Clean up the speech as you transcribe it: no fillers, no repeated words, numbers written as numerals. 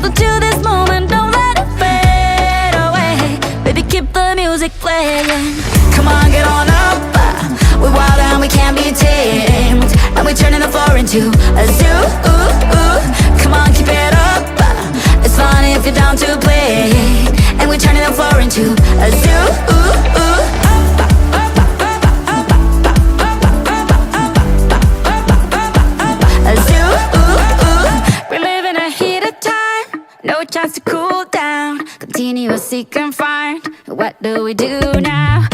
Hold on to this moment, don't let it fade away. Baby, keep the music playing. Come on, get on up. We're wild and we can't be tamed, and we're turning the floor into a zoo. Come on, keep it up. It's fun if you're down to play, and we're turning the floor into a zoo. A zoo. We're living a heated time, no chance to cool down. Continuously confined. What do we do now?